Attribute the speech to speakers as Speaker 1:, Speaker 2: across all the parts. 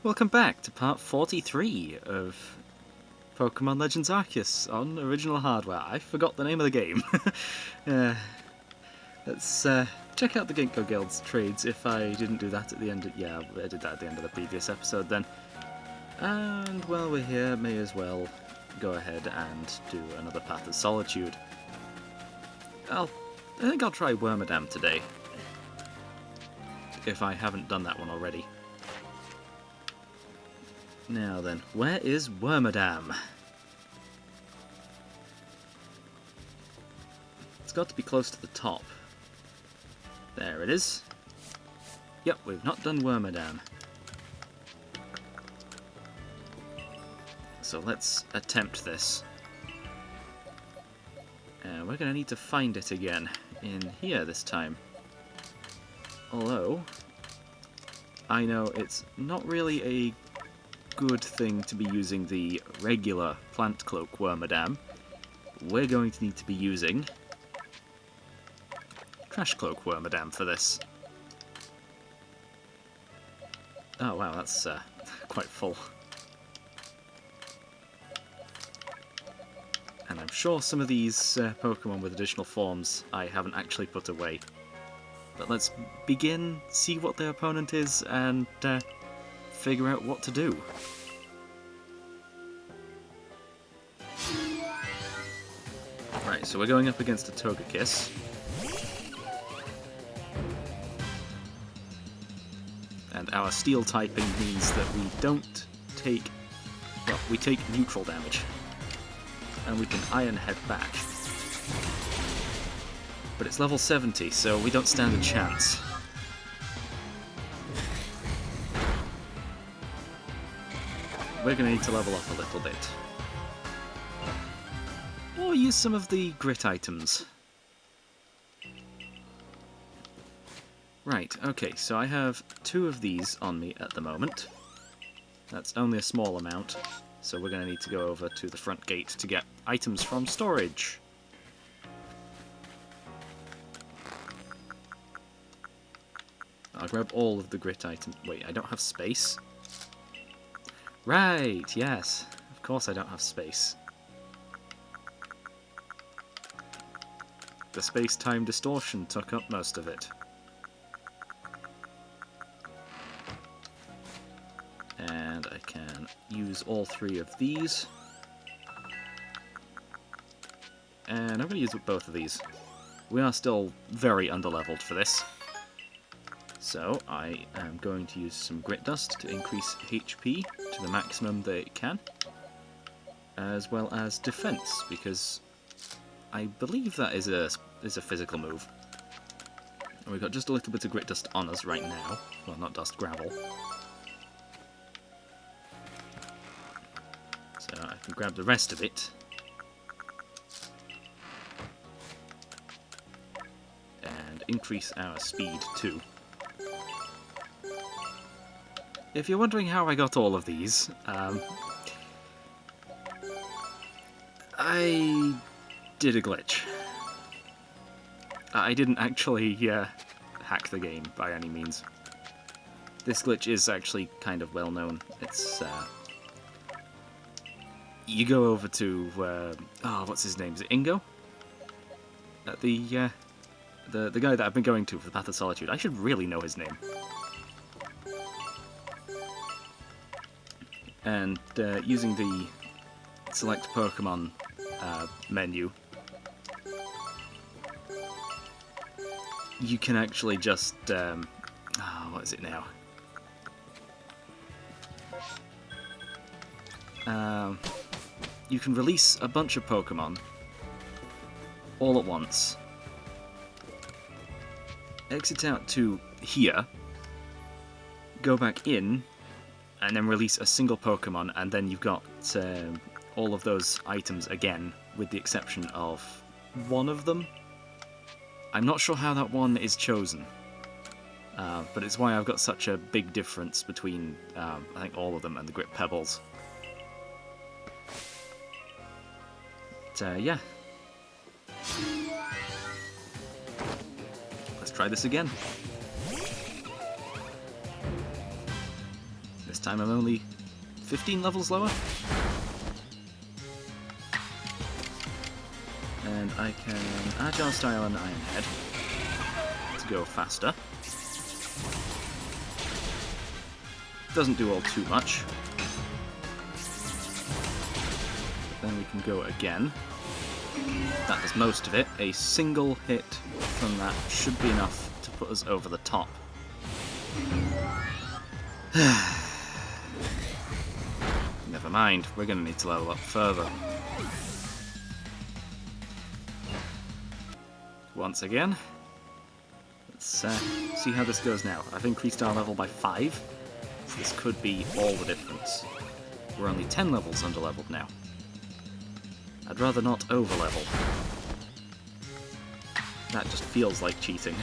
Speaker 1: Welcome back to part 43 of Pokémon Legends Arceus on original hardware. I forgot the name of the game. Let's check out the Ginkgo Guild's trades if I didn't do that at the end. Yeah, I did that at the end of the previous episode then. And while we're here, may as well go ahead and do another Path of Solitude. I think I'll try Wormadam today, if I haven't done that one already. Now then, where is Wormadam? It's got to be close to the top. There it is. Yep, we've not done Wormadam. So let's attempt this. And we're going to need to find it again in here this time. Although, I know it's not really a good thing to be using the regular Plant Cloak Wormadam. We're going to need to be using Trash Cloak Wormadam for this. Oh wow, that's quite full. And I'm sure some of these Pokemon with additional forms I haven't actually put away. But let's begin, see what their opponent is, and figure out what to do. Right, so we're going up against a Togekiss. And our steel typing means that we don't take... well, we take neutral damage. And we can Iron Head back. But it's level 70, so we don't stand a chance. We're going to need to level up a little bit. Or use some of the grit items. Right, okay, so I have 2 of these on me at the moment. That's only a small amount, so we're going to need to go over to the front gate to get items from storage. I'll grab all of the grit items. Wait, I don't have space? Right, yes. Of course I don't have space. The space-time distortion took up most of it. And I can use all 3 of these. And I'm going to use both of these. We are still very underleveled for this. So I am going to use some Grit Dust to increase HP to the maximum that it can, as well as defense, because I believe that is a physical move. And we've got just a little bit of Grit Dust on us right now. Well, not dust, gravel. So I can grab the rest of it. And increase our speed too. If you're wondering how I got all of these, I did a glitch. I didn't actually hack the game by any means. This glitch is actually kind of well known. It's you go over to what's his name? Is it Ingo? The guy that I've been going to for the Path of Solitude. I should really know his name. And using the select Pokemon menu, you can actually just what is it now? You can release a bunch of Pokemon all at once. Exit out to here, go back in, and then release a single Pokemon, and then you've got all of those items again, with the exception of one of them. I'm not sure how that one is chosen, but it's why I've got such a big difference between, I think, all of them and the Grit Pebbles. But, yeah. Let's try this again. This time I'm only 15 levels lower. And I can Agile Style and Iron Head to go faster. Doesn't do all too much. But then we can go again. That does most of it. A single hit from that should be enough to put us over the top. Never mind, we're going to need to level up further. Once again, let's see how this goes now. I've increased our level by 5, so this could be all the difference. We're only 10 levels under-leveled now. I'd rather not over-level. That just feels like cheating.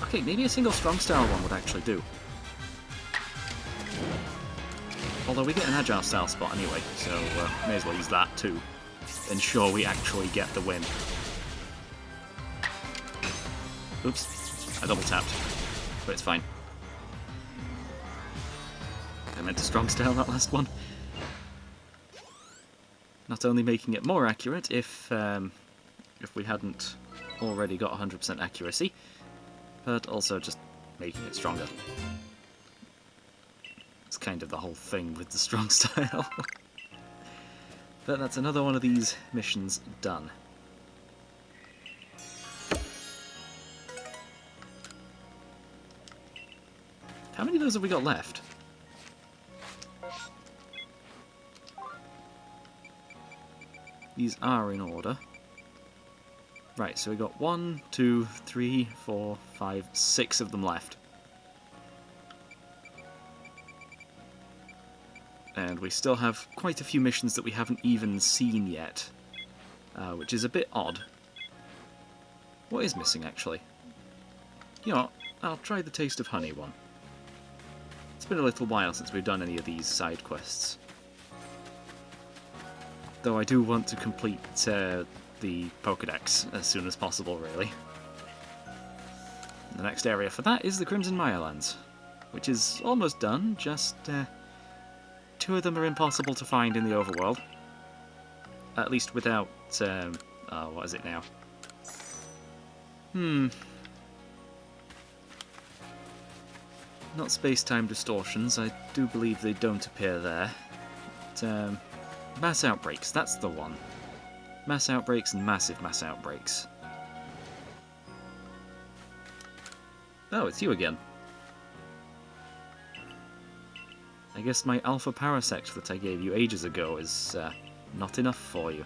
Speaker 1: Okay, maybe a single strong style one would actually do. Although we get an agile style spot anyway, so may as well use that too. Ensure we actually get the win. Oops, I double tapped, but it's fine. I meant to strong style that last one. Not only making it more accurate if we hadn't already got 100% accuracy, but also just making it stronger. It's kind of the whole thing with the strong style. But that's another one of these missions done. How many of those have we got left? These are in order. Right, so we got 1, 2, 3, 4, 5, 6 of them left. And we still have quite a few missions that we haven't even seen yet, which is a bit odd. What is missing, actually? You know what, I'll try the Taste of Honey one. It's been a little while since we've done any of these side quests. Though I do want to complete the Pokédex as soon as possible, really. The next area for that is the Crimson Mirelands, which is almost done, just 2 of them are impossible to find in the overworld. At least without, what is it now? Not space-time distortions, I do believe they don't appear there. But, mass outbreaks, that's the one. Mass outbreaks and massive mass outbreaks. Oh, it's you again. I guess my Alpha Parasect that I gave you ages ago is not enough for you.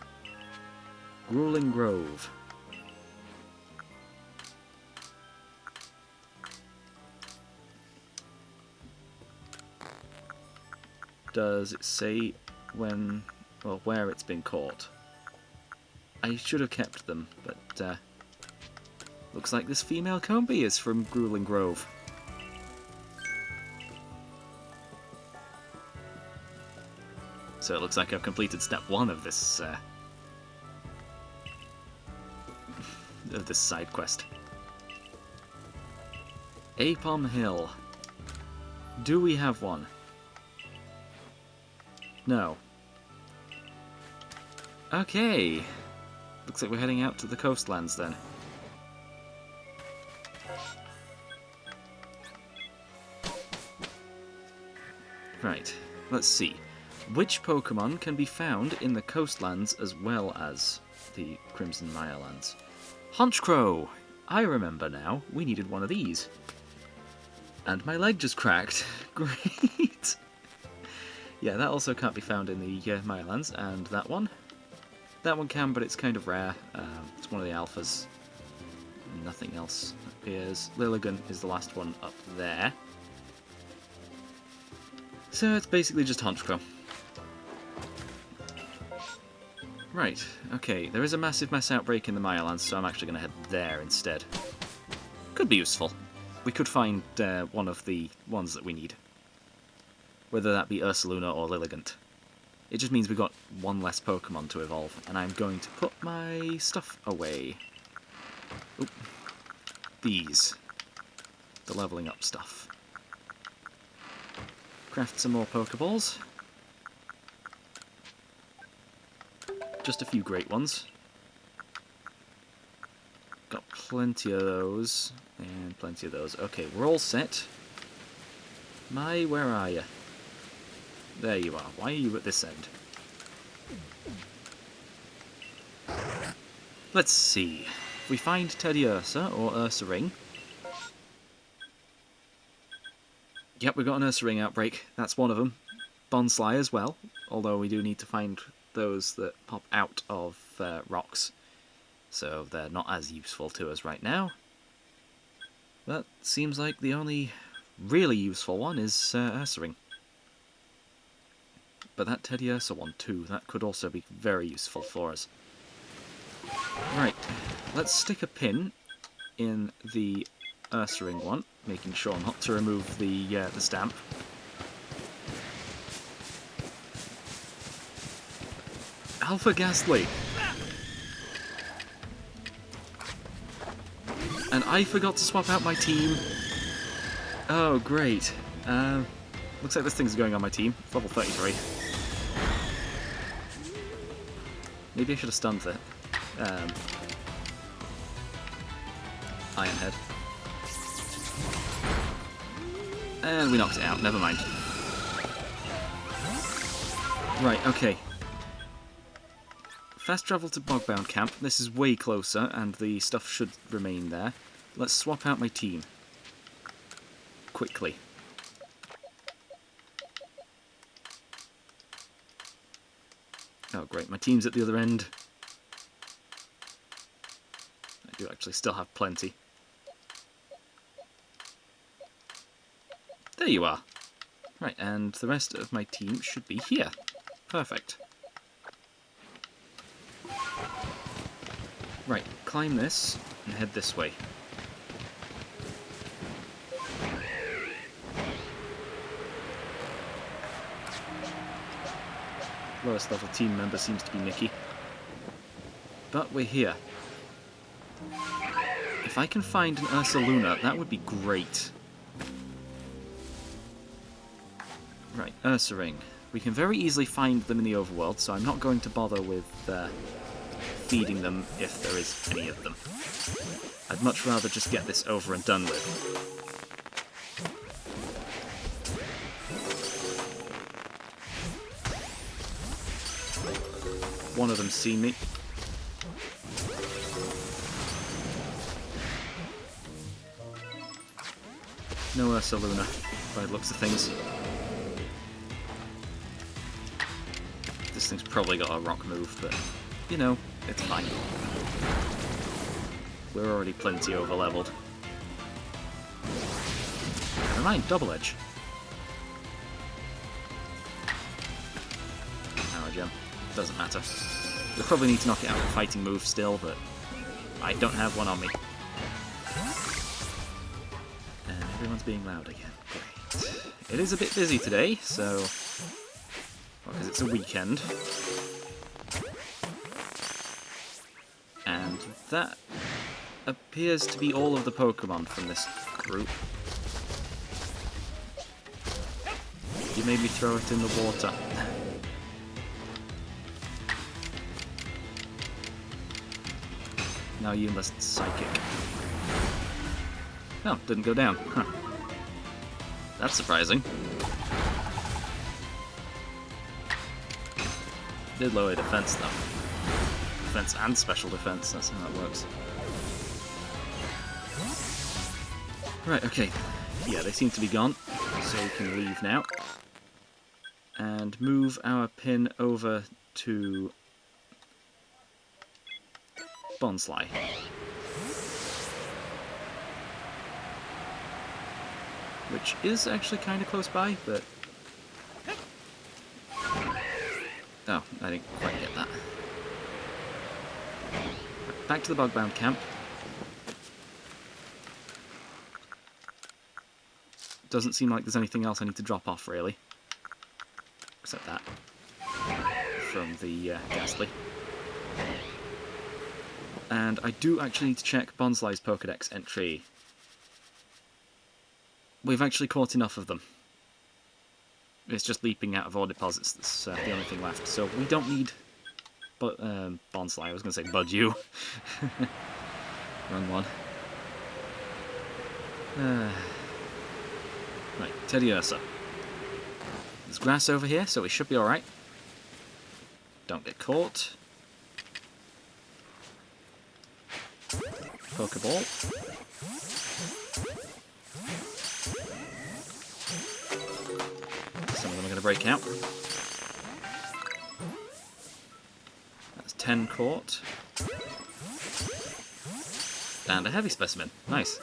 Speaker 1: Grueling Grove. Does it say when, well, where it's been caught? I should have kept them, but looks like this female Combi is from Grueling Grove. So it looks like I've completed step 1 of this side quest. Apom Hill. Do we have one? No. Okay. Looks like we're heading out to the coastlands then. Right, let's see. Which Pokemon can be found in the coastlands as well as the Crimson Mirelands? Honchkrow! I remember now, we needed one of these. And my leg just cracked. Great! Yeah, that also can't be found in the Mirelands, and that one. That one can, but it's kind of rare. It's one of the alphas. Nothing else appears. Lilligant is the last one up there. So it's basically just Honchkrow. Right, okay, there is a massive mass outbreak in the Mirelands, so I'm actually going to head there instead. Could be useful. We could find one of the ones that we need. Whether that be Ursaluna or Lilligant. It just means we've got one less Pokemon to evolve, and I'm going to put my stuff away. Oop. These. the leveling up stuff. Craft some more Pokeballs. Just a few great ones. Got plenty of those, and plenty of those. Okay, we're all set. Mai, where are you? There you are. Why are you at this end? Let's see. If we find Teddy Ursa, or Ursa Ring... Yep, we've got an Ursa Ring outbreak. That's one of them. Bonsly as well, although we do need to find those that pop out of rocks. So they're not as useful to us right now. But seems like the only really useful one is Ursa Ring. But that Teddy Ursa one too, that could also be very useful for us. Right, let's stick a pin in the Ursa Ring one, making sure not to remove the stamp. Alpha Ghastly! And I forgot to swap out my team. Oh, great. Looks like this thing's going on my team. It's level 33. Maybe I should have stunned it. Iron Head. And we knocked it out, never mind. Right, okay. Fast travel to Bogbound Camp. This is way closer, and the stuff should remain there. Let's swap out my team. Quickly. Oh great, my team's at the other end. I do actually still have plenty. There you are. Right, and the rest of my team should be here. Perfect. Right, climb this and head this way. Lowest level team member seems to be Mickey. But we're here. If I can find an Ursaluna, that would be great. Right, Ursa Ring. We can very easily find them in the overworld, so I'm not going to bother with feeding them if there is any of them. I'd much rather just get this over and done with. One of them's seen me. No Ursaluna, by the looks of things. This thing's probably got a rock move, but, you know, it's fine. We're already plenty over-leveled. Never mind, double edge. Power gem. Doesn't matter. We'll probably need to knock it out with a fighting move still, but I don't have one on me. And everyone's being loud again. Great. It is a bit busy today, so... because it's a weekend. And that appears to be all of the Pokemon from this group. You made me throw it in the water. Now you must Psychic. No, didn't go down. Huh. That's surprising. Did lower defense though. Defense and special defense, that's how that works. Right, okay. Yeah, they seem to be gone, so we can leave now. And move our pin over to Bonsly. Which is actually kind of close by, but... oh, I didn't quite get that. Back to the Bogbound Camp. Doesn't seem like there's anything else I need to drop off, really. Except that. From the Ghastly. And I do actually need to check Bonsly's Pokedex entry. we've actually caught enough of them. It's just leaping out of ore deposits that's the only thing left. So we don't need Bonsly. I was going to say Budew. Wrong one. Right, Teddiursa. There's grass over here, so we should be alright. Don't get caught. Pokeball. Some of them are going to break out. That's 10 caught. And a heavy specimen. Nice.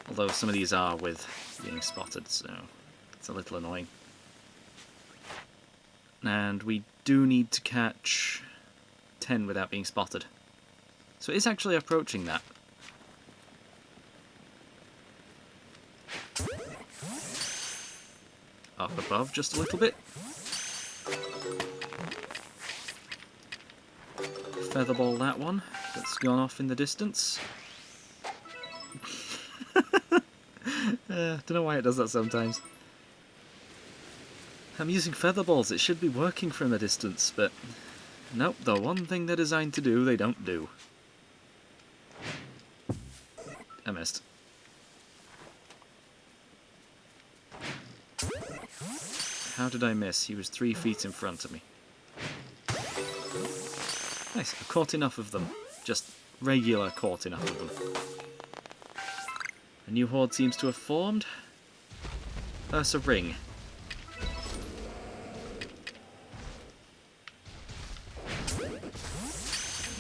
Speaker 1: Although some of these are with being spotted, so it's a little annoying. And we do need to catch 10 without being spotted. So it is actually approaching that. Up above just a little bit. Featherball that one. That's gone off in the distance. Don't know why it does that sometimes. I'm using featherballs, it should be working from a distance, but nope, the one thing they're designed to do, they don't do. I missed. How did I miss? He was 3 feet in front of me. Nice, I've caught enough of them. Just regular caught enough of them. A new horde seems to have formed. Ursa Ring.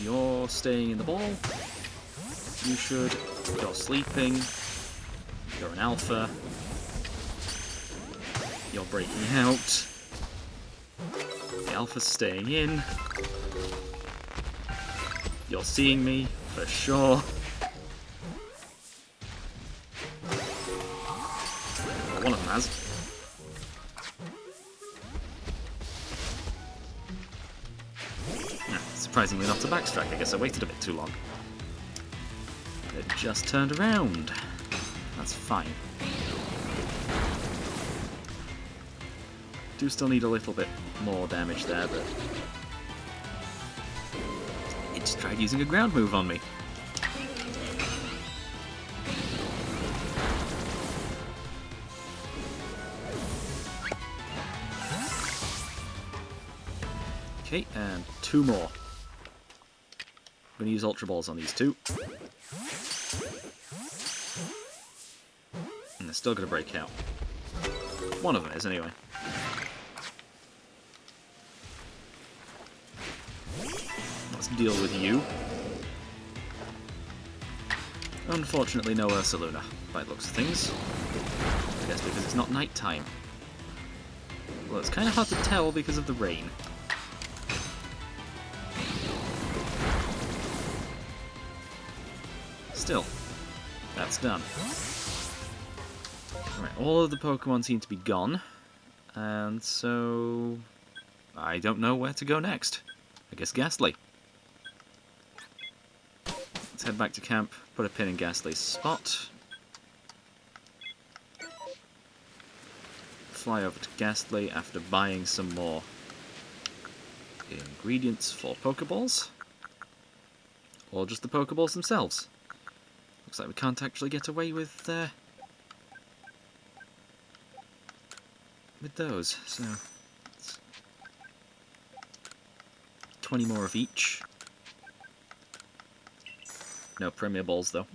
Speaker 1: You're staying in the ball. You should. You're sleeping. You're an alpha. You're breaking out. The alpha's staying in. You're seeing me, for sure. Well, one of them has. Surprisingly not a backstrike, I guess I waited a bit too long. It just turned around. That's fine. Do still need a little bit more damage there, but it just tried using a ground move on me. Okay, and 2 more. I'm going to use Ultra Balls on these 2. And they're still going to break out. One of them is, anyway. Let's deal with you. Unfortunately, no Ursaluna, by the looks of things. I guess because it's not night time. Well, it's kind of hard to tell because of the rain. Still, that's done. Right, all of the Pokemon seem to be gone, and so I don't know where to go next. I guess Ghastly. Let's head back to camp, put a pin in Ghastly's spot. Fly over to Ghastly after buying some more ingredients for Pokeballs. Or just the Pokeballs themselves. Looks like we can't actually get away with those, so 20 more of each. No Premier Balls though.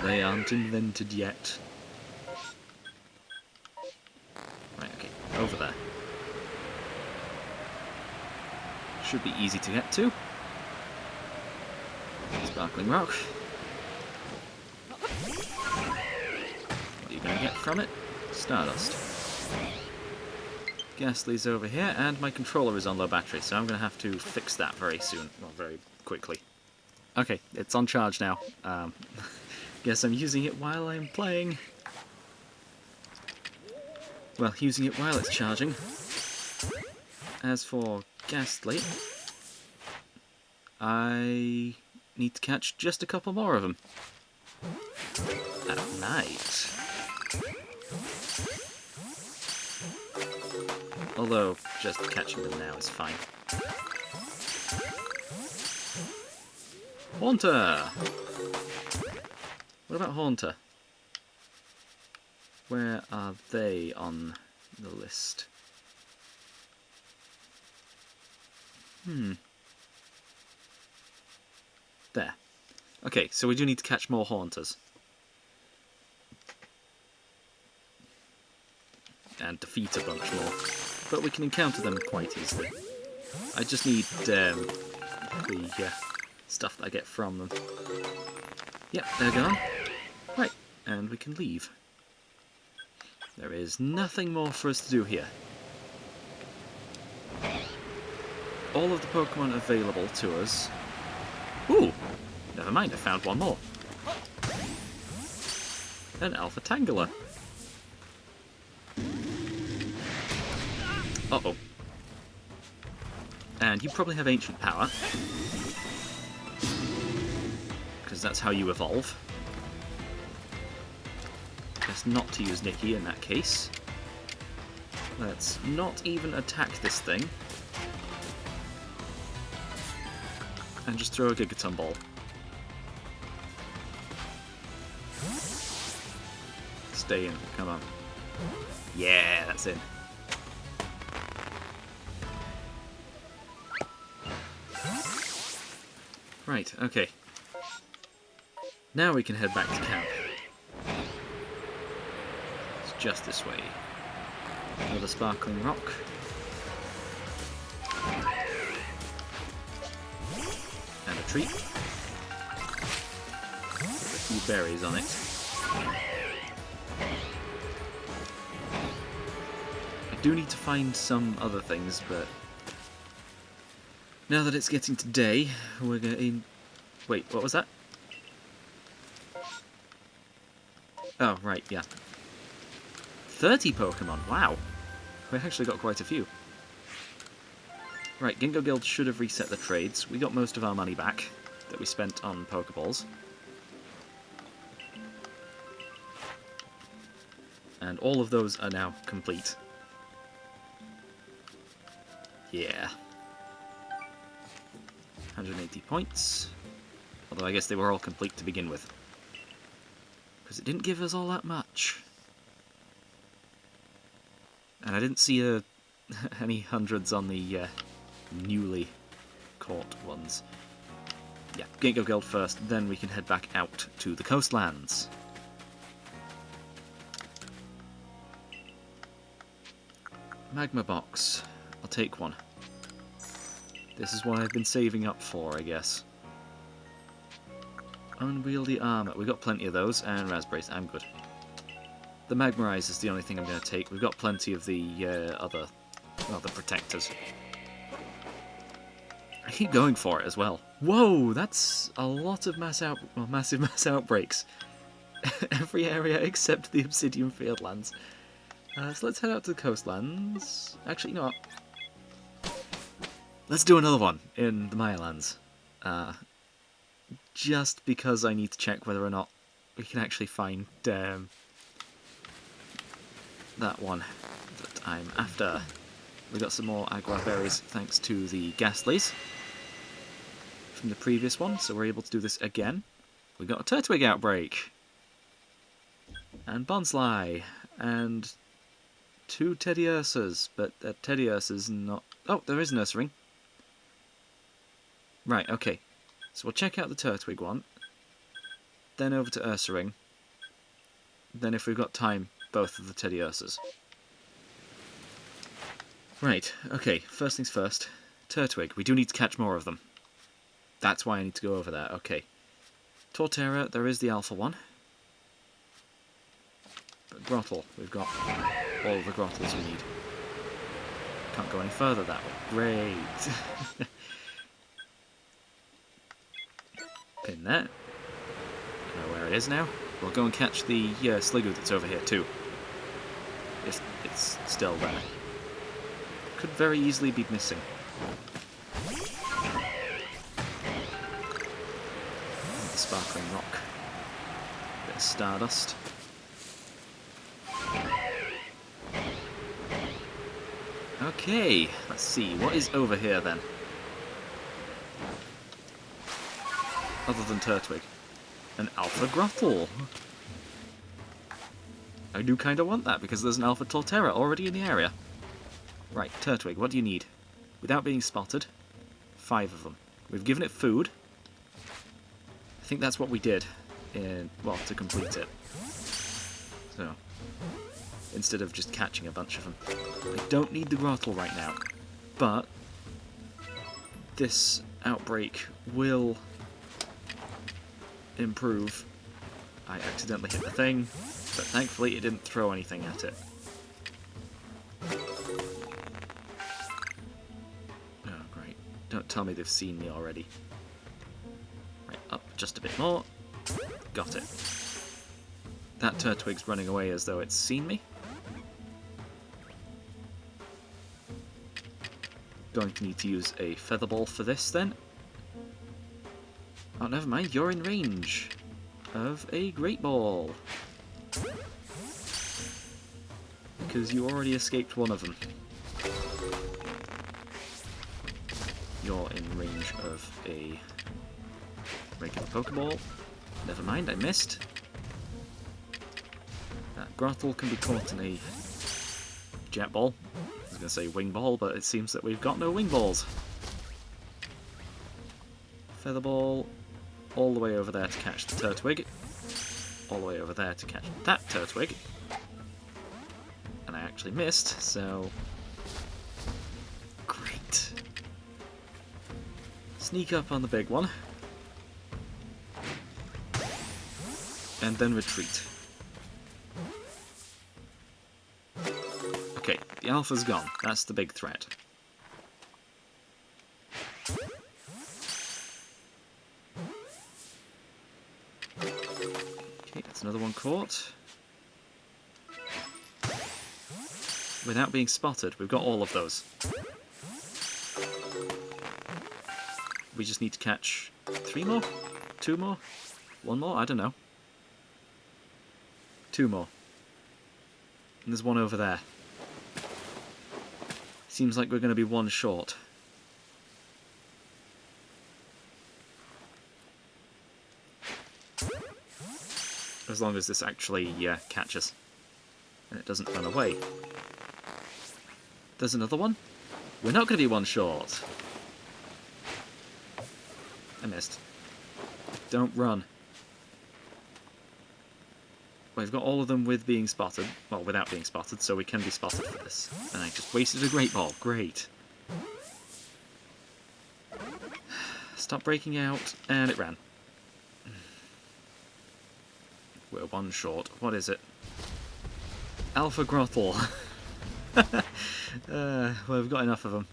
Speaker 1: They aren't invented yet. Right, okay, over there. Should be easy to get to. Sparkling Rock. What are you going to get from it? Stardust. Ghastly's over here, and my controller is on low battery, so I'm going to have to fix that very soon, well, very quickly. Okay, it's on charge now. Guess I'm using it while I'm playing. Well, using it while it's charging. As for Ghastly, I need to catch just a couple more of them. Ow. Right. Although, just catching them now is fine. Haunter! What about Haunter? Where are they on the list? There. Okay, so we do need to catch more Haunters. And defeat a bunch more. But we can encounter them quite easily. I just need the stuff that I get from them. Yep, they're gone. Right, and we can leave. There is nothing more for us to do here. All of the Pokemon available to us. Ooh! Never mind, I found one more. An Alpha Tangela. Uh-oh. And you probably have Ancient Power. Because that's how you evolve. Best not to use Nikki in that case. Let's not even attack this thing. And just throw a Gigaton Ball. Stay in, come on. Yeah, that's in. Right, okay. Now we can head back to camp. It's just this way. Another sparkling rock. And a treat. With a few berries on it. I do need to find some other things, but now that it's getting to day, we're going... Wait, what was that? Oh, right, yeah. 30 Pokemon, wow! We actually got quite a few. Right, Ginkgo Guild should have reset the trades. We got most of our money back that we spent on Pokeballs. And all of those are now complete. Yeah. 180 points. Although I guess they were all complete to begin with. Because it didn't give us all that much. And I didn't see any hundreds on the newly caught ones. Yeah, Ginkgo Guild first, then we can head back out to the coastlands. Magma Box. I'll take one. This is what I've been saving up for, I guess. Unwieldy armour. We've got plenty of those, and raspberries. I'm good. The Magmarize is the only thing I'm going to take. We've got plenty of the other protectors. I keep going for it as well. Whoa, that's a lot of massive mass outbreaks. Every area except the Obsidian Fieldlands. So let's head out to the coastlands. Actually, you know what? Let's do another one in the Mayalands. Just because I need to check whether or not we can actually find that one that I'm after. We got some more Agua Berries thanks to the Ghastlies from the previous one, so we're able to do this again. We got a Turtwig outbreak, and Bonsly, and 2 Teddiursas, but Teddiursa's not... Oh, there is an Ursaring. Right, okay. So we'll check out the Turtwig one, then over to Ursaring, then if we've got time, both of the Teddiursas. Right, okay, first things first. Turtwig, we do need to catch more of them. That's why I need to go over there, okay. Torterra, there is the alpha one. But Grottle, we've got all of the Grottles we need. Can't go any further that way. Great! Pin that. Know where it is now. We'll go and catch the Sliggoo that's over here too. If it's still there. Could very easily be missing. The sparkling rock. Bit of Stardust. Okay, let's see. What is over here then? Other than Turtwig. An Alpha Grottle. I do kind of want that because there's an Alpha Torterra already in the area. Right, Turtwig, what do you need? Without being spotted, 5 of them. We've given it food. I think that's what we did well, to complete it. So, instead of just catching a bunch of them. I don't need the Grottle right now, but this outbreak will improve. I accidentally hit the thing, but thankfully it didn't throw anything at it. Oh, great. Don't tell me they've seen me already. Right, up just a bit more. Got it. That Turtwig's running away as though it's seen me. Going to need to use a Feather Ball for this then. Oh, never mind, you're in range of a Great Ball. Because you already escaped one of them. You're in range of a regular Pokeball. Never mind, I missed. That Grottle can be caught in a Jet Ball. I was going to say Wing Ball, but it seems that we've got no Wing Balls. Feather Ball all the way over there to catch the Turtwig. All the way over there to catch that Turtwig. And I actually missed, so... Great. Sneak up on the big one. And then retreat. Okay, the Alpha's gone. That's the big threat. Okay, that's another one caught. Without being spotted, we've got all of those. We just need to catch 3 more? 2 more? 1 more? I don't know. 2 more. And there's one over there. Seems like we're going to be 1 short. As long as this actually catches. And it doesn't run away. There's another one? We're not going to be 1 short. I missed. Don't run. We've got all of them with being spotted. Well, without being spotted, so we can be spotted for this. And I just wasted a Great Ball. Great. Stop breaking out, and it ran. We're 1 short. What is it? Alpha Grottle. Well, we've got enough of them.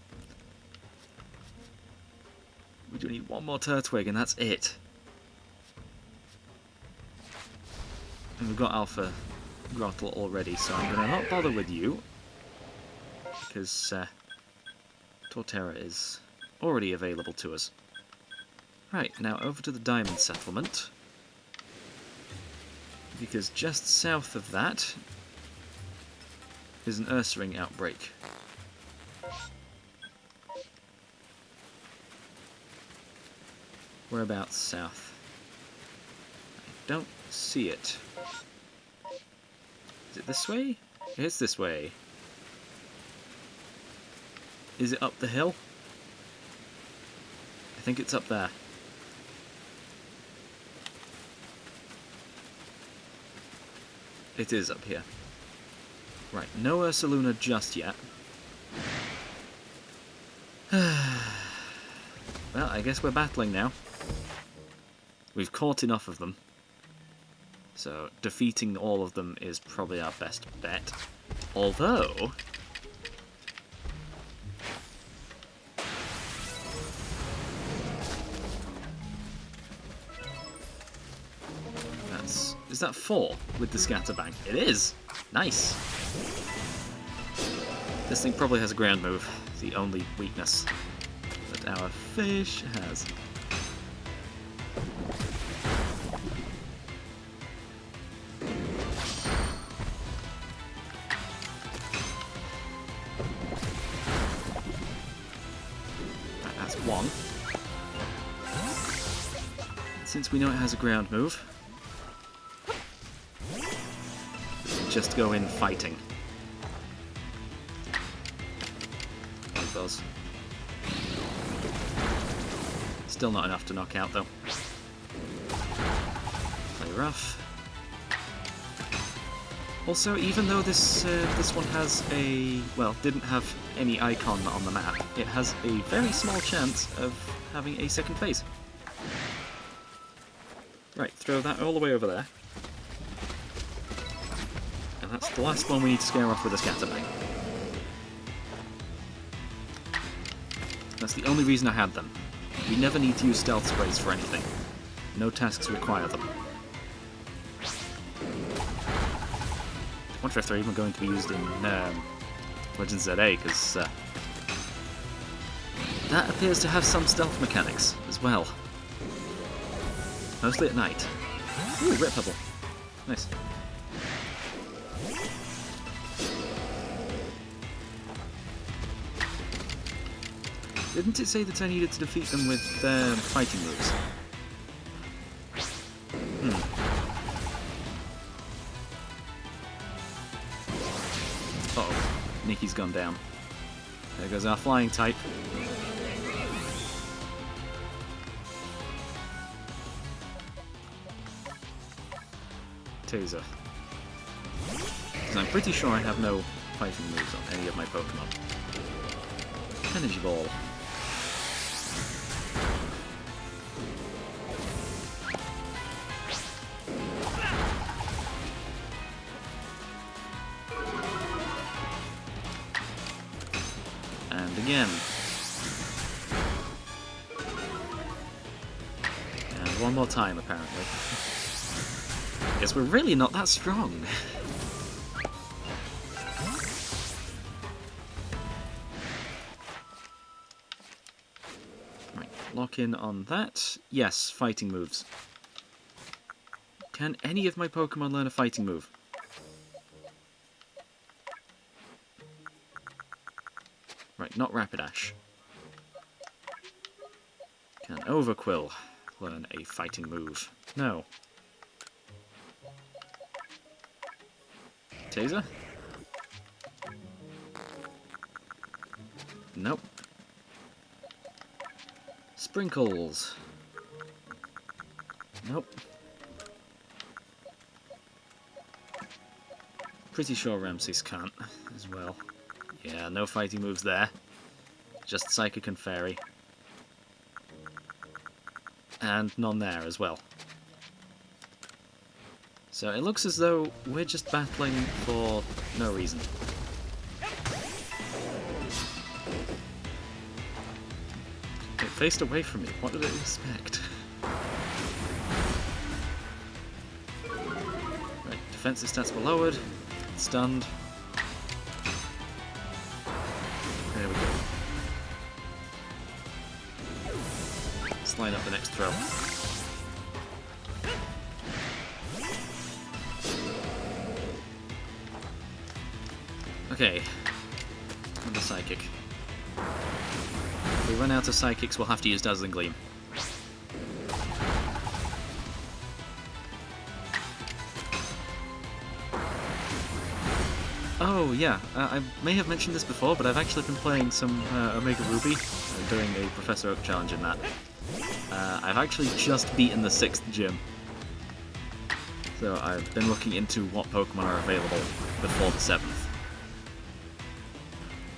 Speaker 1: We do need 1 more Turtwig, and that's it. And we've got Alpha Grottle already, so I'm going to not bother with you. Because Torterra is already available to us. Right, now over to the Diamond Settlement. Because just south of that is an Ursaring outbreak. Whereabouts south? I don't see it. Is it this way? It's this way. Is it up the hill? I think it's up there. It is up here. Right, no Ursaluna just yet. Well, I guess we're battling now. We've caught enough of them. So, defeating all of them is probably our best bet. Although... Is that 4 with the Scatterbang? It is! Nice! This thing probably has a ground move. It's the only weakness that our fish has. one. Since we know it has a ground move, just go in fighting. Like those. Still not enough to knock out, though. Play rough. Also, even though this one has a... well, didn't have any icon on the map, it has a very small chance of having a second phase. Right, throw that all the way over there. And that's the last one we need to scare off with a scatterbang. That's the only reason I had them. We never need to use stealth sprays for anything. No tasks require them. I wonder if they're even going to be used in Legends ZA, because that appears to have some stealth mechanics as well. Mostly at night. Ooh, Rit Pebble. Nice. Didn't it say that I needed to defeat them with fighting moves? Uh-oh. Nikki's gone down. There goes our flying type. Taser. Because I'm pretty sure I have no fighting moves on any of my Pokemon. Energy Ball. And again. And one more time, apparently. Guess we're really not that strong. Right, lock in on that. Yes, fighting moves. Can any of my Pokemon learn a fighting move? Right, not Rapidash. Can Overquill learn a fighting move? No. Taser? Nope. Sprinkles? Nope. Pretty sure Ramses can't as well. Yeah, no fighting moves there. Just Psychic and Fairy. And none there as well. So it looks as though we're just battling for no reason. It faced away from me. What did it expect? Right, defensive stats were lowered. Stunned. There we go. Let's line up the next throw. Okay, another Psychic. If we run out of Psychics, we'll have to use Dazzling Gleam. Oh yeah, I may have mentioned this before, but I've actually been playing some Omega Ruby, doing a Professor Oak challenge in that. I've actually just beaten the 6th gym. So I've been looking into what Pokemon are available before the 7th.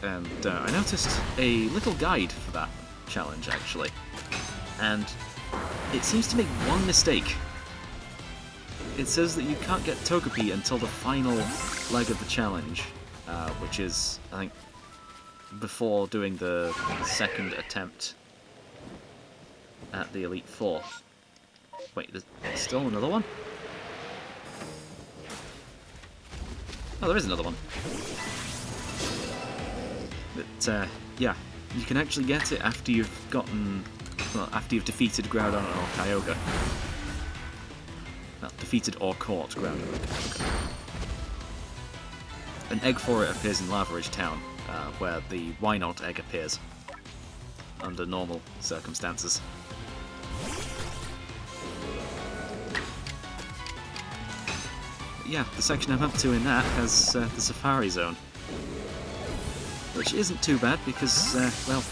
Speaker 1: And I noticed a little guide for that challenge, actually. And it seems to make one mistake. It says that you can't get Togepi until the final leg of the challenge, which is, I think, before doing the second attempt at the Elite Four. Wait, there's still another one? Oh, there is another one. But, yeah, you can actually get it after you've gotten... well, after you've defeated Groudon or Kyogre. Well, defeated or caught Groudon or Kyogre. An egg for it appears in Lava Ridge Town, where the Why Not egg appears. under normal circumstances. But yeah, the section I'm up to in that has the Safari Zone. Which isn't too bad because, well,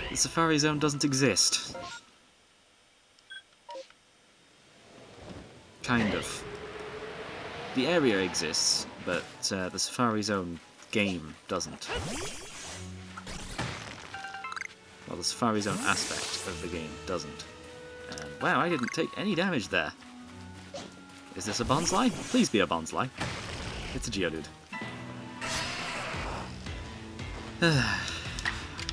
Speaker 1: the Safari Zone doesn't exist. Kind of. The area exists, but the Safari Zone game doesn't. Well, the Safari Zone aspect of the game doesn't. And wow, I didn't take any damage there. Is this a Bonsly? Please be a Bonsly. It's a Geodude.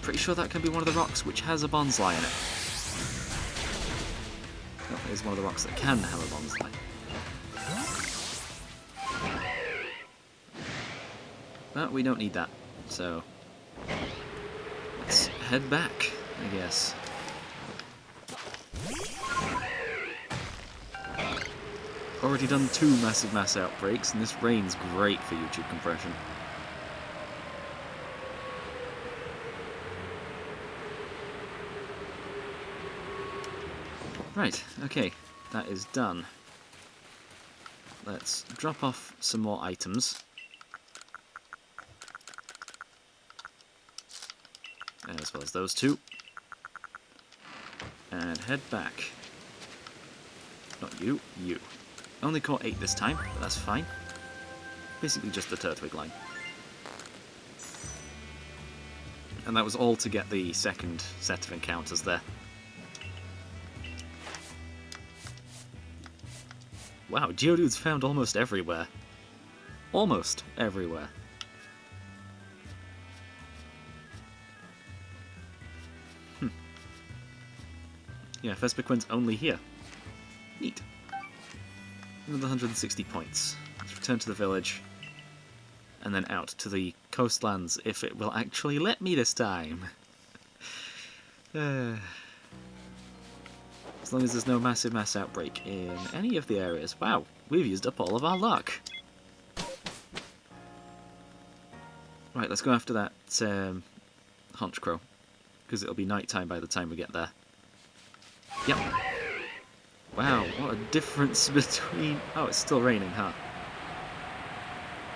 Speaker 1: Pretty sure that can be one of the rocks which has a Bonsly in it. That is one of the rocks that can have a Bonsly. But we don't need that, so let's head back, I guess. Already done 2 massive mass outbreaks, and this rain's great for YouTube compression. Right, okay, that is done. Let's drop off some more items. As well as those 2. And head back. Not you, you. Only caught 8 this time, but that's fine. Basically just the Turtwig line. And that was all to get the second set of encounters there. Wow, Geodude's found almost everywhere. Almost everywhere. Yeah, Vespiquen's only here. Neat. Another 160 points. Let's return to the village. And then out to the coastlands, if it will actually let me this time. As long as there's no massive mass outbreak in any of the areas. Wow, we've used up all of our luck. Right, let's go after that Honchkrow. Because it'll be night time by the time we get there. Yep. Wow, what a difference between... Oh, it's still raining, huh?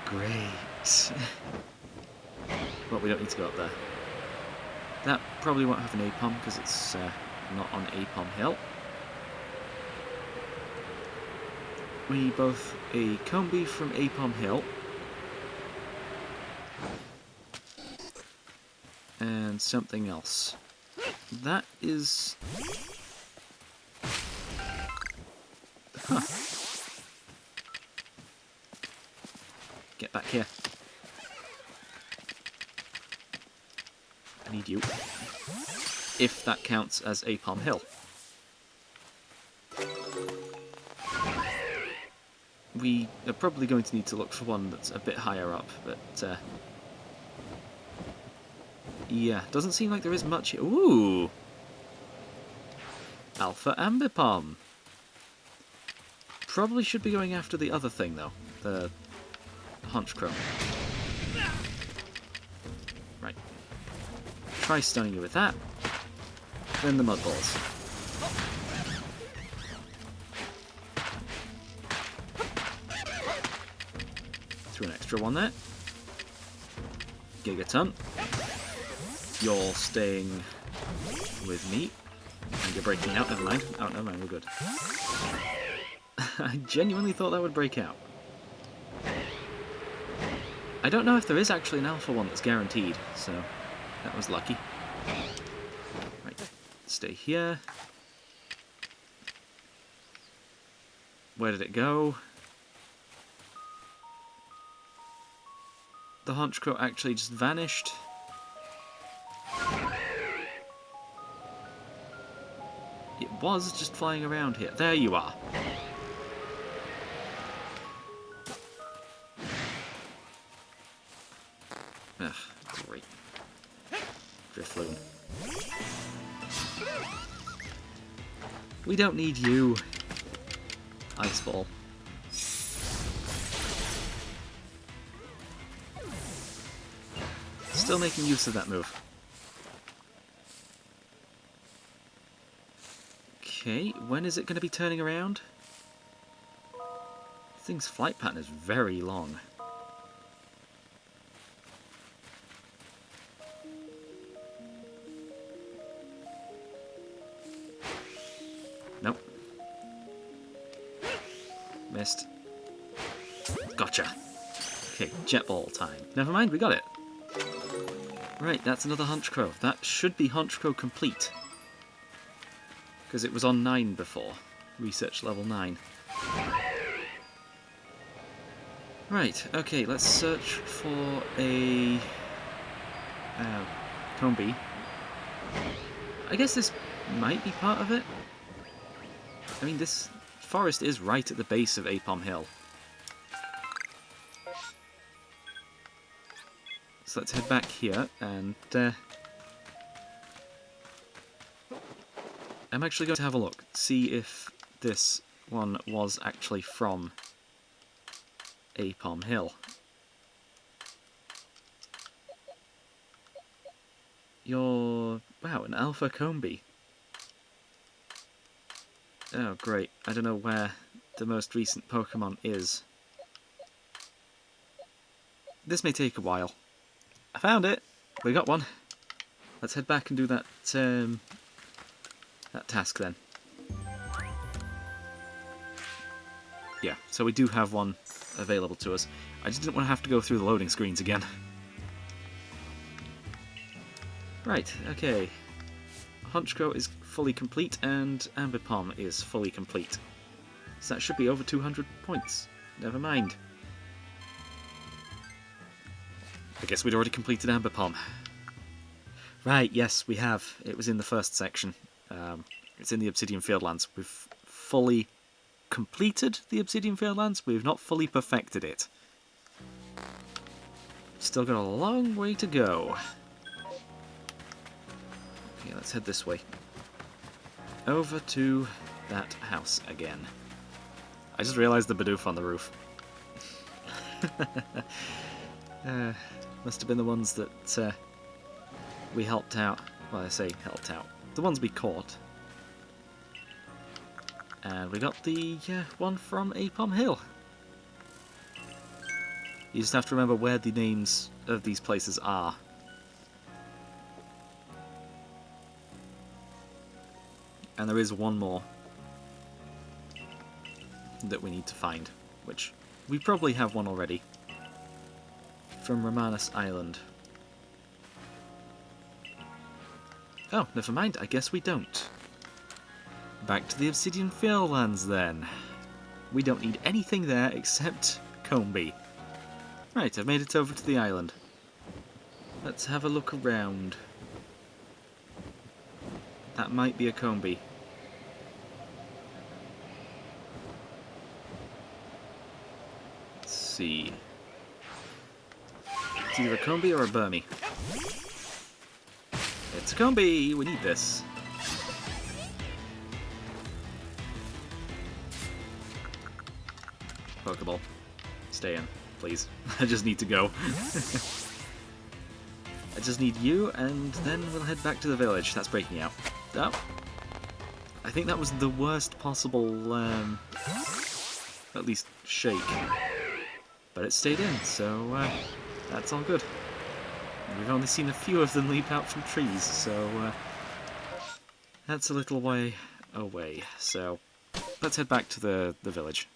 Speaker 1: Great. Well, we don't need to go up there. That probably won't have an Apom because it's not on Apom Hill. We need both a Combi from Apom Hill and something else. That is... Huh. Get back here. I need you. If that counts as Apom Hill. We are probably going to need to look for one that's a bit higher up, but yeah, doesn't seem like there is much here. Ooh! Alpha Ambipom! Probably should be going after the other thing, though. The Honchkrow. Right. Try stunning you with that. Then the Mud Balls. Through an extra one there. Gigaton. You're staying with me. And you're breaking out, never mind. Oh, never mind, we're good. I genuinely thought that would break out. I don't know if there is actually an alpha one that's guaranteed, so that was lucky. Right, stay here. Where did it go? The Honchkrow actually just vanished. It was just flying around here. There you are. Ugh, great. Drifloon. We don't need you. Ice Ball. Still making use of that move. Okay, when is it going to be turning around? This thing's flight pattern is very long. Nope. Missed. Gotcha. Okay, jet ball time. Never mind, we got it. Right, that's another Honchkrow. That should be Honchkrow complete. Because it was on 9 before. Research level 9. Right, okay, let's search for a Combi. I guess this might be part of it. I mean, this forest is right at the base of Apom Hill. So let's head back here, and I'm actually going to have a look, see if this one was actually from Apom Hill. You're... wow, an Alpha Combi. Oh, great. I don't know where the most recent Pokémon is. This may take a while. I found it! We got one. Let's head back and do that, that task then. Yeah, so we do have one available to us. I just didn't want to have to go through the loading screens again. Right, okay. Honchkrow is fully complete and Ambipom is fully complete. So that should be over 200 points. Never mind. I guess we'd already completed Ambipom. Right, yes, we have. It was in the first section. It's in the Obsidian Fieldlands. We've fully completed the Obsidian Fieldlands. We've not fully perfected it. Still got a long way to go. Okay, let's head this way. Over to that house again. I just realised the Bidoof on the roof. Must have been the ones that we helped out. Well, I say helped out. The ones we caught. And we got the one from Apom Hill. You just have to remember where the names of these places are. And there is one more that we need to find, which we probably have one already. From Romanus Island. Oh, never mind, I guess we don't. Back to the Obsidian Fieldlands then. We don't need anything there except Combi. Right, I've made it over to the island. Let's have a look around. That might be a Combi. Let's see. It's either a Combi or a Burmy. It's a Combi! We need this. Pokeball. Stay in, please. I just need to go. I just need you, and then we'll head back to the village. That's breaking out. Oh. I think that was the worst possible, at least shake. But it stayed in, so that's all good. We've only seen a few of them leap out from trees, so that's a little way away. So let's head back to the village.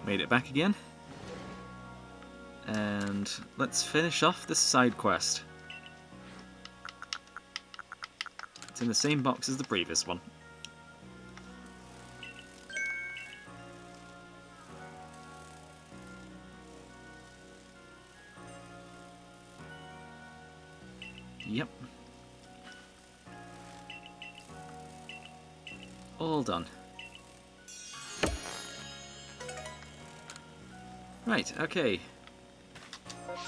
Speaker 1: Made it back again. And let's finish off this side quest. It's in the same box as the previous one. Yep. All done. Right, okay.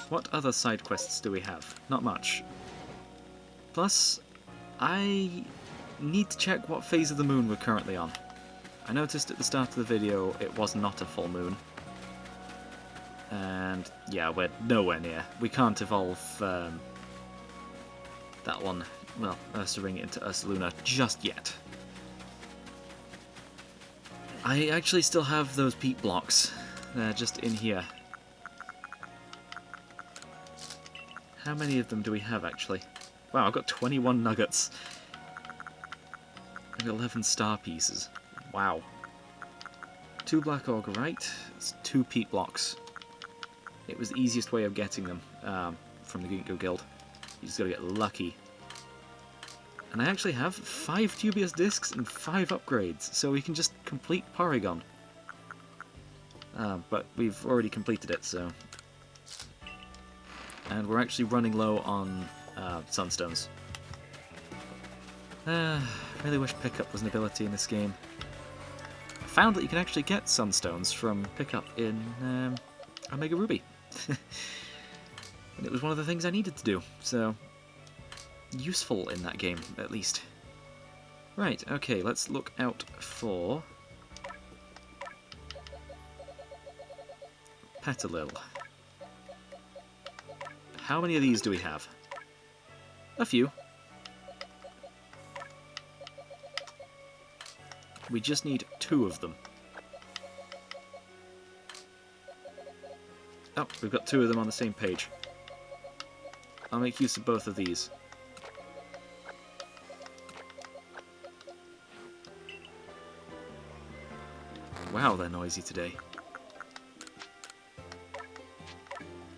Speaker 1: What other side quests do we have? Not much. Plus, I need to check what phase of the moon we're currently on. I noticed at the start of the video it was not a full moon. And yeah, we're nowhere near. We can't evolve that one, well, Ursaring into Ursaluna just yet. I actually still have those peat blocks. They're just in here. How many of them do we have, actually? Wow, I've got 21 nuggets. And 11 star pieces. Wow. 2 black augurite. It's 2 peat blocks. It was the easiest way of getting them from the Ginkgo Guild. You just gotta get lucky. And I actually have 5 dubious discs and 5 upgrades, so we can just complete Porygon. But we've already completed it, so... And we're actually running low on Sunstones. Really wish Pickup was an ability in this game. I found that you can actually get Sunstones from Pickup in Omega Ruby. And it was one of the things I needed to do, so... useful in that game, at least. Right, okay, let's look out for... Petalil. How many of these do we have? A few. We just need 2 of them. Oh, we've got 2 of them on the same page. I'll make use of both of these. Wow, they're noisy today.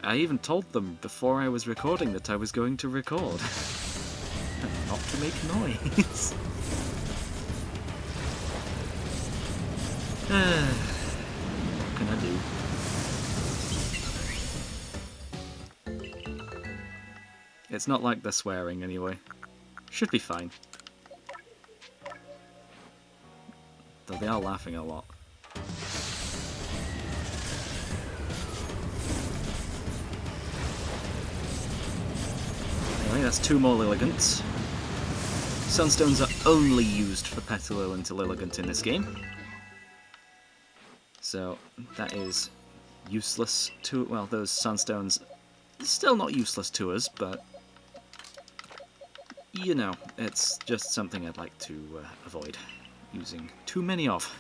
Speaker 1: I even told them before I was recording that I was going to record. And not to make noise. What can I do? It's not like they're swearing anyway. Should be fine. Though they are laughing a lot. Anyway, that's 2 more Lilligants. Sunstones are only used for Petalil into Lilligant in this game. So, that is useless to... well, those Sunstones still not useless to us, but... you know, it's just something I'd like to avoid using too many of.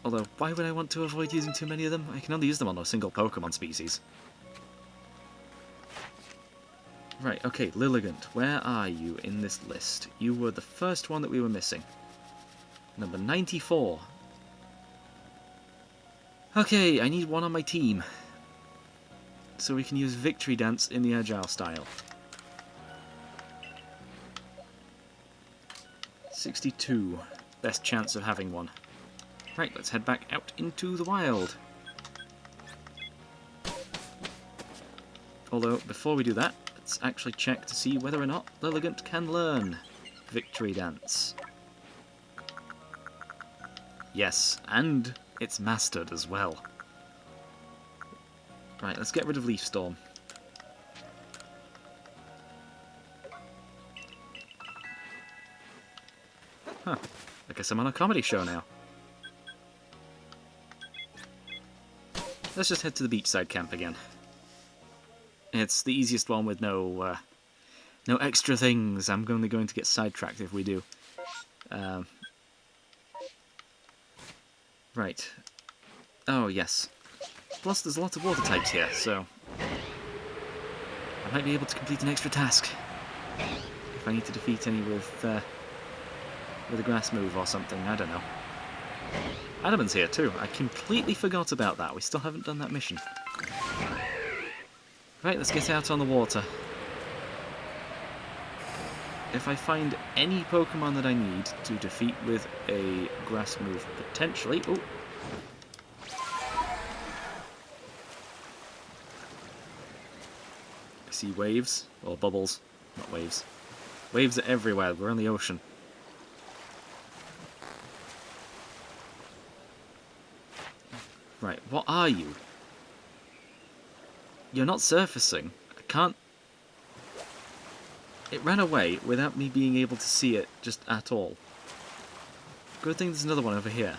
Speaker 1: Although, why would I want to avoid using too many of them? I can only use them on a single Pokemon species. Right, okay, Lilligant, where are you in this list? You were the first one that we were missing. Number 94. Okay, I need one on my team. So we can use Victory Dance in the Agile style. 62. Best chance of having one. Right, let's head back out into the wild. Although, before we do that, let's actually check to see whether or not Lilligant can learn Victory Dance. Yes, and it's mastered as well. Right, let's get rid of Leaf Storm. Huh, I guess I'm on a comedy show now. Let's just head to the beachside camp again. It's the easiest one with no extra things. I'm only going to get sidetracked if we do. Right. Oh, yes. Plus, there's a lot of water types here, so... I might be able to complete an extra task. If I need to defeat any with a grass move or something, I don't know. Adaman's here too. I completely forgot about that. We still haven't done that mission. Right, let's get out on the water. If I find any Pokemon that I need to defeat with a grass move, potentially... oh! I see waves, or bubbles, not waves. Waves are everywhere, we're on the ocean. Right, what are you? You're not surfacing. I can't... It ran away without me being able to see it just at all. Good thing there's another one over here.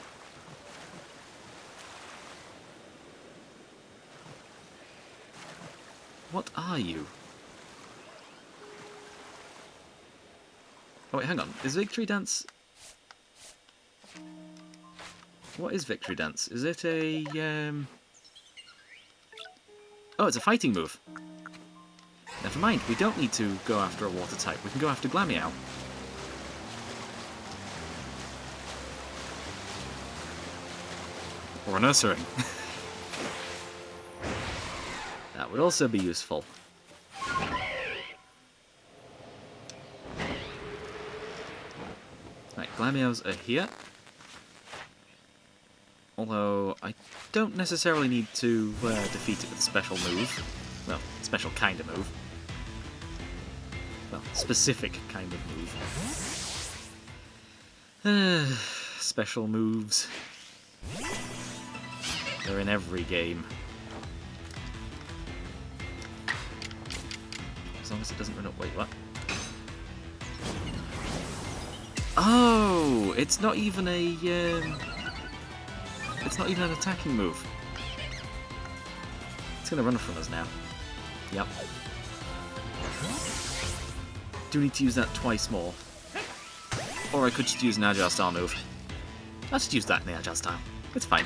Speaker 1: What are you? Oh wait, hang on. Is Victory Dance What is Victory Dance? Is it a... Oh, it's a fighting move. Never mind, we don't need to go after a water type. We can go after Glameow. Or an Ursaring. That would also be useful. Right, Glameows are here. Although, I don't necessarily need to defeat it with a special move. Well, special kind of move. Well, specific kind of move. Special moves. They're in every game. As long as it doesn't run up. Wait, what? Oh! It's not even a... It's not even an attacking move. It's gonna run from us now. Yep. Do need to use that twice more. Or I could just use an Agile Style move. I'll just use that in the Agile Style. It's fine.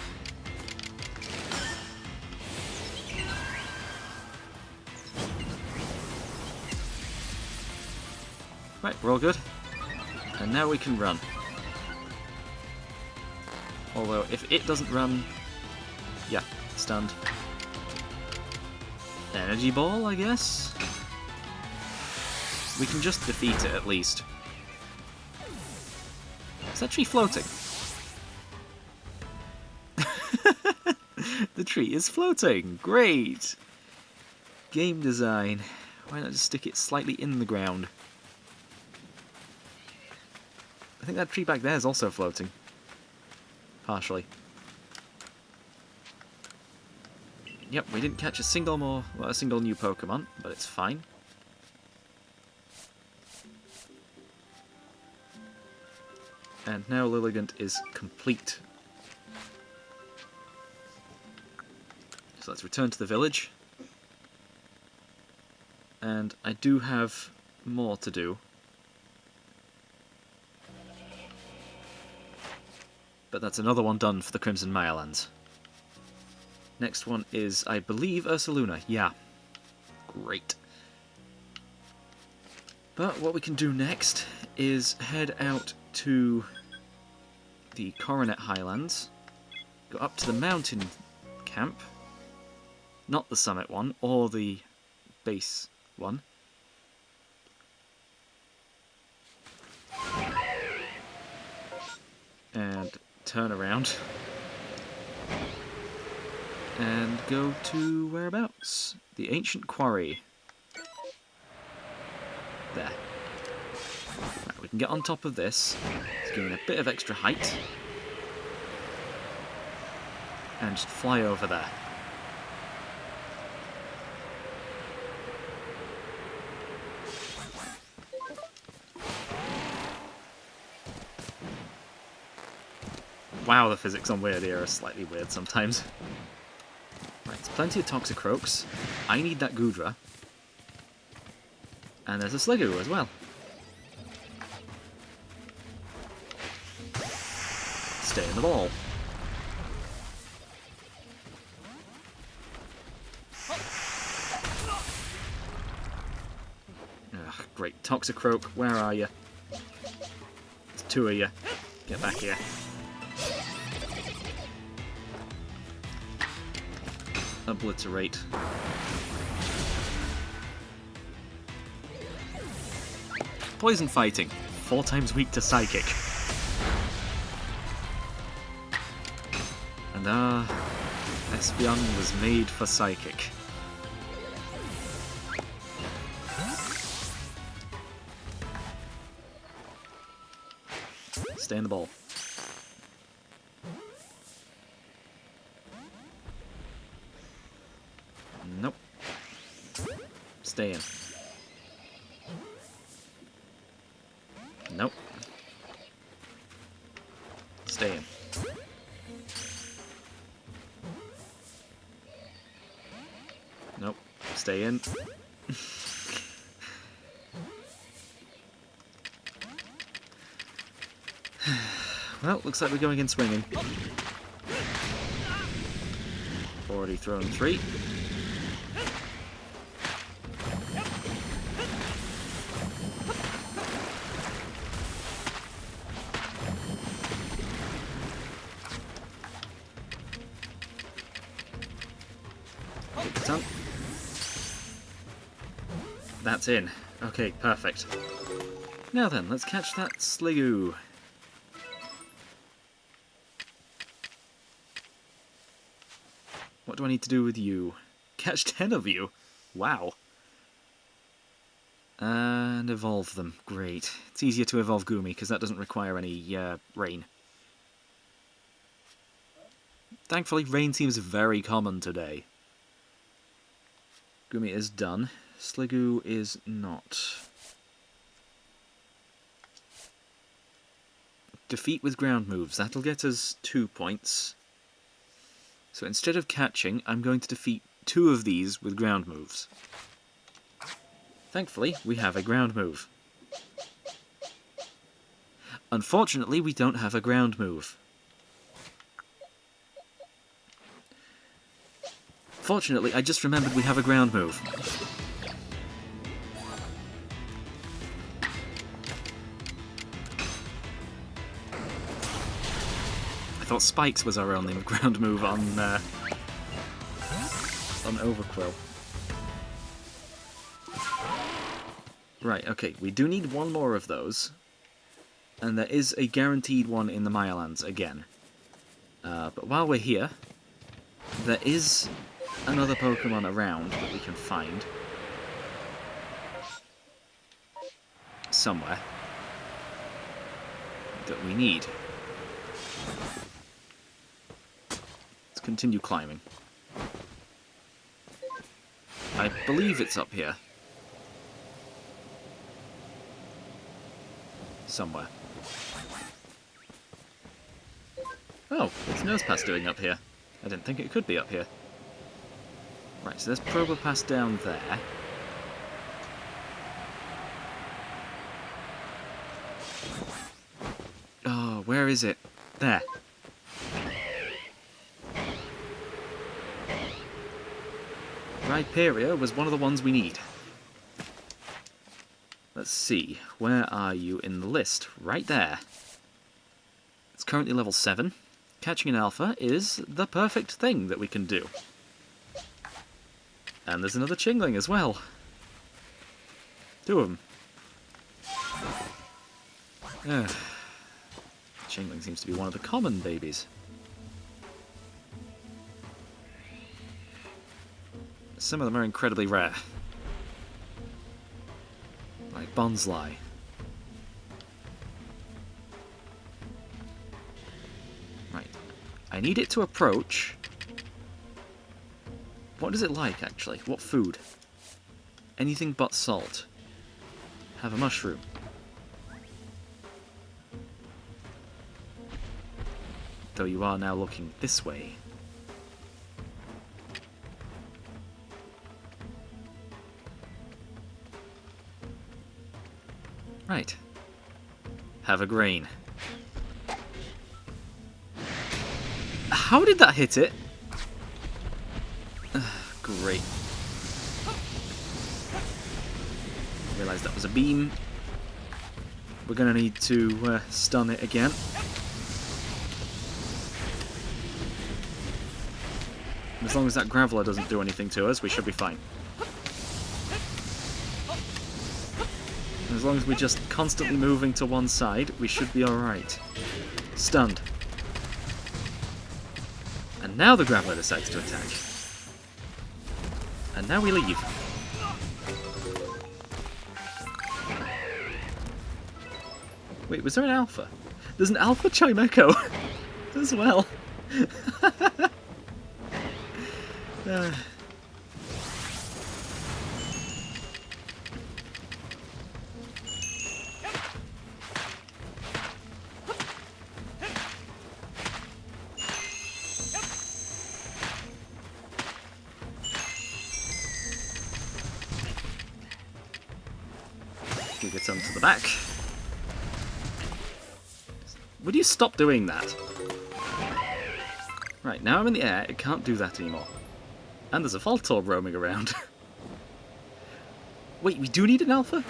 Speaker 1: Right, we're all good. And now we can run. Although, if it doesn't run... Yeah, stunned. Energy Ball, I guess? We can just defeat it, at least. Is that tree floating? The tree is floating! Great! Game design. Why not just stick it slightly in the ground? I think that tree back there is also floating. Partially. Yep, we didn't catch a single new Pokemon, but it's fine. And now Lilligant is complete. So let's return to the village. And I do have more to do. But that's another one done for the Crimson Mirelands. Next one is, I believe, Ursaluna. Yeah. Great. But what we can do next is head out to the Coronet Highlands, go up to the mountain camp, not the summit one, or the base one. And turn around. And go to whereabouts? The Ancient Quarry. There. Right, we can get on top of this. It's giving a bit of extra height. And just fly over there. Wow, the physics on Weird Ear are slightly weird sometimes. Right, there's plenty of Toxicroaks. I need that Goodra. And there's a Sliggoo as well. Stay in the ball. Ugh, great. Toxicroak, where are you? There's two of you. Get back here. Obliterate. Poison fighting. 4 times weak to Psychic. And Espeon was made for Psychic. Stay in the ball. Nope. Stay in. Nope. Stay in. Nope. Stay in. Well, looks like we're going in swinging. Already thrown 3. That's in. Okay, perfect. Now then, let's catch that Sliggoo. What do I need to do with you? Catch 10 of you? Wow. And evolve them. Great. It's easier to evolve Goomy, because that doesn't require any rain. Thankfully, rain seems very common today. Goomy is done. Sliggoo is not. Defeat with ground moves. That'll get us 2 points. So instead of catching, I'm going to defeat 2 of these with ground moves. Thankfully, we have a ground move. Unfortunately, we don't have a ground move. Fortunately, I just remembered we have a ground move. I thought Spikes was our only ground move on Overquill. Right, okay, we do need 1 more of those. And there is a guaranteed one in the Mayalands again. But while we're here, there is another Pokemon around that we can find. Somewhere. That we need. Let's continue climbing. I believe it's up here. Somewhere. Oh, what's Nosepass doing up here? I didn't think it could be up here. Right, so there's Probopass down there. Oh, where is it? There. Rhyperior was one of the ones we need. Let's see, where are you in the list? Right there. It's currently level 7. Catching an alpha is the perfect thing that we can do. And there's another Chingling as well. 2 of them. Chingling seems to be one of the common babies. Some of them are incredibly rare. Like Bonsly. Right. I need it to approach. What does it like, actually? What food? Anything but salt. Have a mushroom. Though you are now looking this way. Right. Have a grain. How did that hit it? Great. Realised that was a beam. We're going to need to stun it again. As long as that Graveler doesn't do anything to us, we should be fine. As long as we're just constantly moving to one side, we should be alright. Stunned. And now the Graveler decides to attack. And now we leave. Wait, was there an alpha? There's an alpha Chimecho as well. We get some to the back. Would you stop doing that? Right, now I'm in the air, it can't do that anymore. And there's a Voltorb roaming around. Wait, we do need an alpha?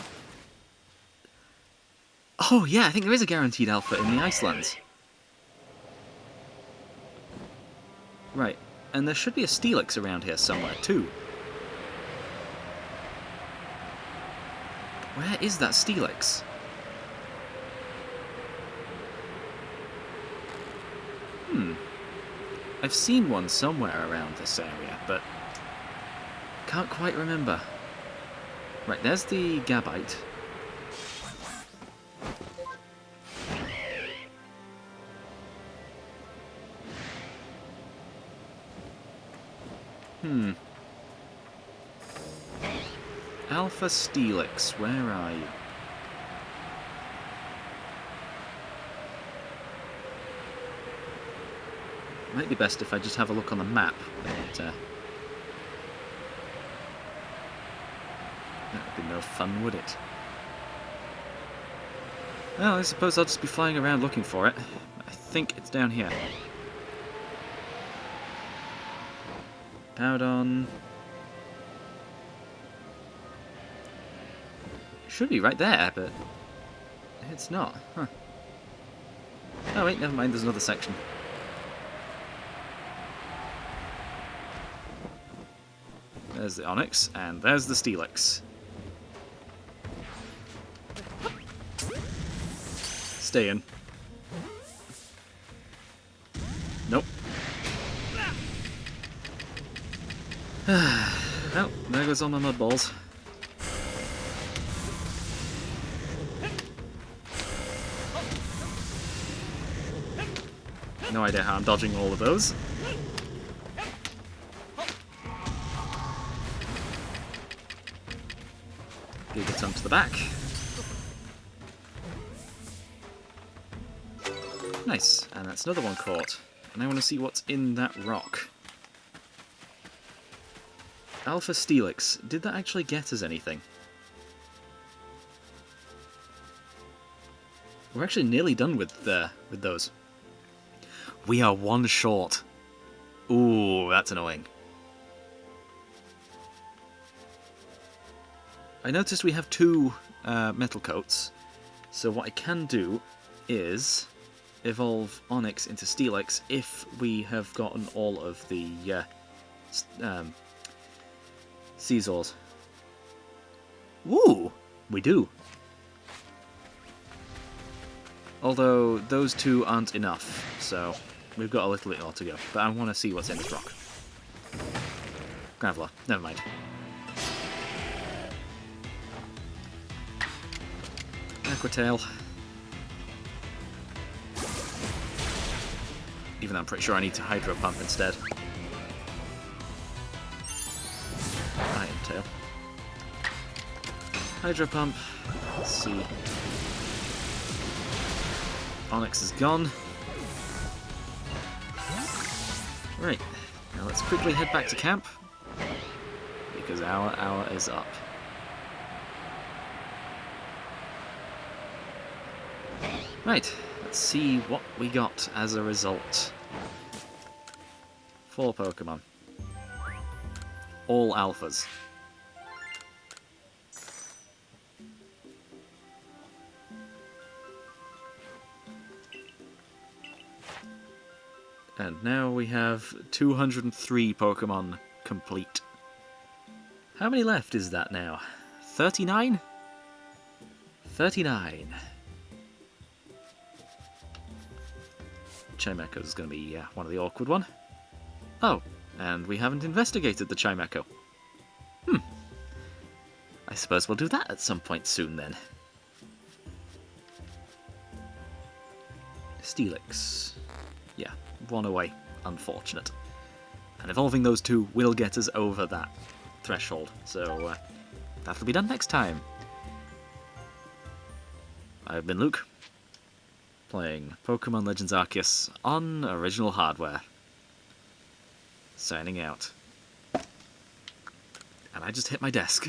Speaker 1: Oh yeah, I think there is a guaranteed alpha in the Icelands. Right, and there should be a Steelix around here somewhere too. Where is that Steelix? I've seen one somewhere around this area, but can't quite remember. Right, there's the Gabite. Alpha Steelix, where are you? Might be best if I just have a look on the map. But, that would be no fun, would it? Well, I suppose I'll just be flying around looking for it. I think it's down here. Powdon. It should be right there, but it's not. Huh. Oh wait, never mind, there's another section. There's the Onyx, and there's the Steelix. Stay in. Nope. Well, there goes all my mud balls. No idea how I'm dodging all of those. Gigaton to the back. Nice, and that's another one caught. And I want to see what's in that rock. Alpha Steelix, did that actually get us anything? We're actually nearly done with those. We are one short. Ooh, that's annoying. I noticed we have two metal coats, so what I can do is evolve Onyx into Steelix if we have gotten all of the Caesars. Woo! We do. Although those two aren't enough, so we've got a little bit more to go. But I want to see what's in this rock. Graveler, never mind. Aquatail. Even though I'm pretty sure I need to Hydro Pump instead. Iron Tail. Hydro Pump. Let's see. Onyx is gone. Right. Now let's quickly head back to camp. Because our hour is up. Right, let's see what we got as a result. 4 Pokemon. All alphas. And now we have 203 Pokemon complete. How many left is that now? 39? 39. Chimecho is going to be one of the awkward one. Oh, and we haven't investigated the Chimecho. I suppose we'll do that at some point soon then. Steelix. Yeah, one away. Unfortunate. And evolving those two will get us over that threshold, so that'll be done next time. I've been Luke, playing Pokemon Legends Arceus on original hardware. Signing out. And I just hit my desk.